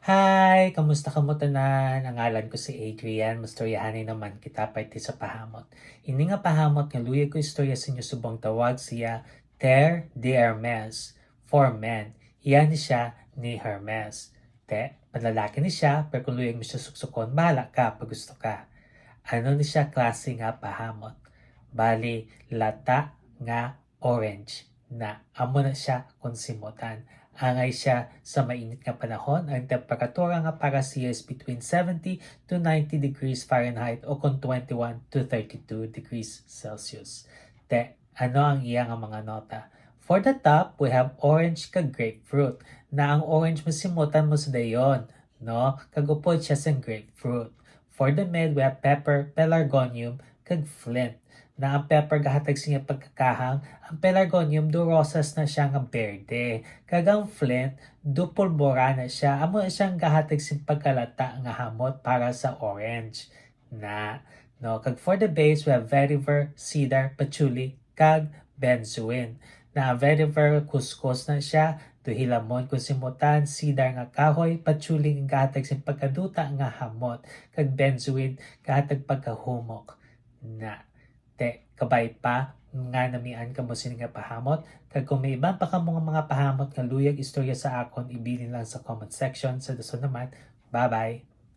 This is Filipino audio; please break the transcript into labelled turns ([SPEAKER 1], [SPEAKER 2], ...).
[SPEAKER 1] Hi! Kamusta ka mo tanan? Ang ngalan ko si Adrian. Mastoryahanay naman kita parte sa pahamot. Ini nga pahamot nga luyag ko istorya sa inyo subong tawag siya Terre de Hermes for men. Iyan ni siya ni Hermes. Panlalaki ni siya, pero kung luyag mo siya suksukon, bahala ka pag gusto ka. Ano ni siya klase nga pahamot? Bali, lata nga orange na amo na siya kung simutan. Angay siya sa mainit nga panahon. Ang temperatura nga para siya is between 70 to 90 degrees Fahrenheit o kung 21 to 32 degrees Celsius. Ano ang iya nga mga nota? For the top, we have orange kag grapefruit. Na ang orange masimutan mo sa dayon, no? Kagupod siya sa grapefruit. For the mid, we have pepper, pelargonium, kag flint. Na ang pepper gahatag siya pagkakahang, ang pelargonium do rosas na siya nga berde. Kagang flint, do pulbora na siya. Amo na siyang gahatag siyang pagkalata nga hamot para sa orange. Kag for the base, we have vetiver, cedar, patchouli, kag benzoin. Na vetiver, kuskus na siya, hilamon kung simutan, cedar nga kahoy, patchouli nga gahatag siyang pagkaduta nga hamot, kag benzoin gahatag pagkahumok. Kabay pa nga namian ka mo sini nga pahamot. Kag kung may iban pa ka mga pahamot nga luyag istorya sa akon, ibilin lang sa comment section. Sa dason naman, bye-bye!